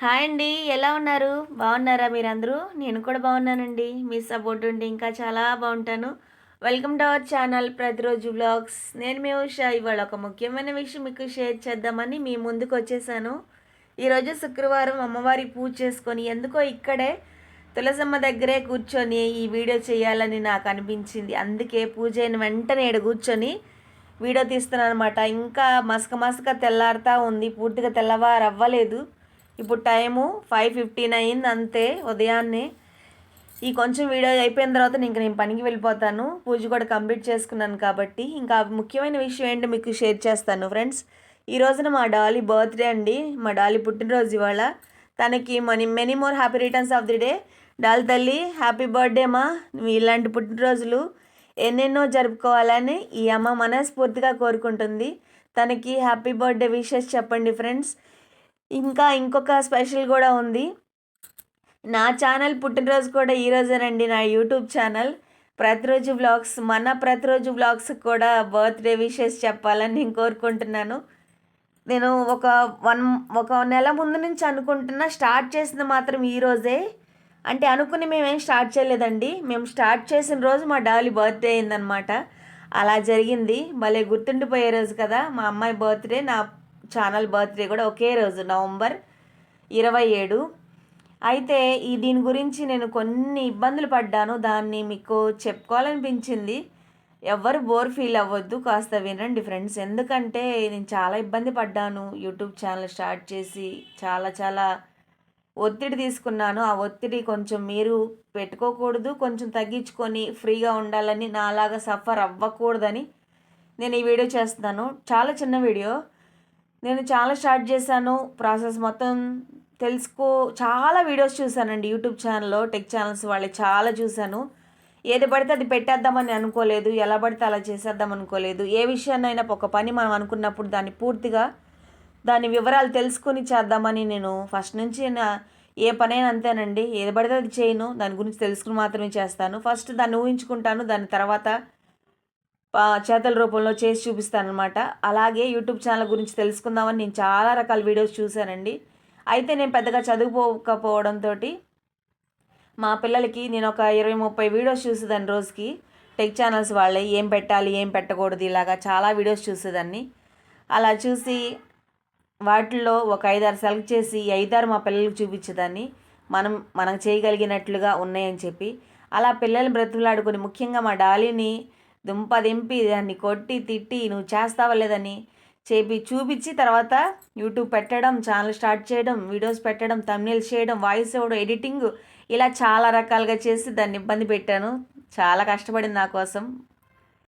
Hi అండి. ఎలా ఉన్నారు? బాగున్నారా మీరందరూ? నేను కూడా బాగున్నానండి. మీ సపోర్ట్ ఉంటే ఇంకా చాలా బాగుంటాను. వెల్కమ్ టు అవర్ ఛానల్ ప్రతిరోజు వ్లాగ్స్. నేను మీ ఉషా. ఇవాళ ఒక ముఖ్యమైన విషయం మీకు షేర్ చేద్దామని మీ ముందుకు వచ్చేసాను. ఈరోజు శుక్రవారం అమ్మవారి పూజ చేసుకొని ఎందుకో ఇక్కడే తులసమ్మ దగ్గరే కూర్చొని ఈ వీడియో చేయాలని నాకు అనిపించింది. అందుకే పూజ అయిన వెంటనే ఈడ కూర్చొని వీడియో తీస్తున్నాను అనమాట. ఇంకా మసక తెల్లారుతా ఉంది. పూర్తిగా తెల్లవారు అవ్వలేదు. ఇప్పుడు టైము 5:15 అయింది అంతే ఉదయాన్నే. ఈ కొంచెం వీడియో అయిపోయిన తర్వాత నేను పనికి వెళ్ళిపోతాను. పూజ కూడా కంప్లీట్ చేసుకున్నాను కాబట్టి ఇంకా ముఖ్యమైన విషయం ఏంటో మీకు షేర్ చేస్తాను ఫ్రెండ్స్. ఈ రోజున మా డాలీ బర్త్డే అండి. మా డాలీ పుట్టినరోజు ఇవాళ. తనకి many more happy returns of the day. Dolly తల్లి హ్యాపీ బర్త్డే అమ్మా. ఇలాంటి పుట్టినరోజులు ఎన్నెన్నో జరుపుకోవాలని ఈ అమ్మ మనస్ఫూర్తిగా కోరుకుంటుంది. తనకి హ్యాపీ బర్త్డే విషెస్ చెప్పండి ఫ్రెండ్స్. ఇంకా ఇంకొక స్పెషల్ కూడా ఉంది. నా ఛానల్ పుట్టినరోజు కూడా ఈరోజేనండి. నా యూట్యూబ్ ఛానల్ ప్రతిరోజు వ్లాగ్స్, మన ప్రతిరోజు వ్లాగ్స్ కూడా బర్త్డే విషెస్ చెప్పాలని నేను కోరుకుంటున్నాను. నేను ఒక నెల ముందు నుంచి అనుకుంటున్నా. స్టార్ట్ చేసింది మాత్రం ఈరోజే. అంటే అనుకుని మేమేం స్టార్ట్ చేయలేదండి. మేము స్టార్ట్ చేసిన రోజు మా డాలీ బర్త్డే అయిందనమాట. అలా జరిగింది. భలే గుర్తుండిపోయే రోజు కదా. మా అమ్మాయి బర్త్డే, నా ఛానల్ బర్త్డే కూడా ఒకే రోజు, నవంబర్ 27. అయితే దీని గురించి నేను కొన్ని ఇబ్బందులు పడ్డాను. దాన్ని మీకు చెప్పుకోవాలనిపించింది. ఎవ్వరు బోర్ ఫీల్ అవ్వద్దు, కాస్త వినండి ఫ్రెండ్స్. ఎందుకంటే నేను చాలా ఇబ్బంది పడ్డాను. యూట్యూబ్ ఛానల్ స్టార్ట్ చేసి చాలా ఒత్తిడి తీసుకున్నాను. ఆ ఒత్తిడి కొంచెం మీరు పెట్టుకోకూడదు, కొంచెం తగ్గించుకొని ఫ్రీగా ఉండాలని, నాలాగా సఫర్ అవ్వకూడదని నేను ఈ వీడియో చేస్తున్నాను. చాలా చిన్న వీడియో. నేను చాలా స్టార్ట్ చేశాను. ప్రాసెస్ మొత్తం చాలా వీడియోస్ చూశానండి యూట్యూబ్ ఛానల్లో. టెక్ ఛానల్స్ వాళ్ళే చాలా చూశాను. ఏది పడితే అది పెట్టేద్దామని అనుకోలేదు. ఎలా పడితే అలా చేసేద్దాం అనుకోలేదు. ఏ విషయాన్నైనా ఒక పని మనం అనుకున్నప్పుడు దాన్ని పూర్తిగా దాని వివరాలు తెలుసుకొని చేద్దామని నేను ఫస్ట్ నుంచి ఏ పనైనా అంతేనండి. ఏది పడితే అది చేయను. దాని గురించి తెలుసుకుని మాత్రమే చేస్తాను. ఫస్ట్ దాన్ని ఊహించుకుంటాను. దాని తర్వాత చేతల రూపంలో చేసి చూపిస్తానమాట. అలాగే యూట్యూబ్ ఛానల్ గురించి తెలుసుకుందామని నేను చాలా రకాల వీడియోస్ చూశానండి. అయితే నేను పెద్దగా చదువుకోకపోవడంతో మా పిల్లలకి నేను ఒక 20-30 వీడియోస్ చూసేదాన్ని రోజుకి. టెక్ ఛానల్స్ వాళ్ళే ఏం పెట్టాలి, ఏం పెట్టకూడదు, ఇలాగా చాలా వీడియోస్ చూసేదాన్ని. అలా చూసి వాటిల్లో ఒక 5-6 సెలెక్ట్ చేసి 5-6 మా పిల్లలకు చూపించేదాన్ని. మనం చేయగలిగినట్లుగా ఉన్నాయని చెప్పి అలా పిల్లల్ని బ్రతుకులాడుకొని, ముఖ్యంగా మా డాలీని దింపి దాన్ని కొట్టి తిట్టి నువ్వు చేస్తావా లేదని చూపించి తర్వాత యూట్యూబ్ పెట్టడం, ఛానల్ స్టార్ట్ చేయడం, వీడియోస్ పెట్టడం, థంబ్నెయిల్స్ చేయడం, వాయిస్ ఓవర్, ఎడిటింగ్, ఇలా చాలా రకాలుగా చేసి దాన్ని ఇబ్బంది పెట్టాను. చాలా కష్టపడింది నా కోసం.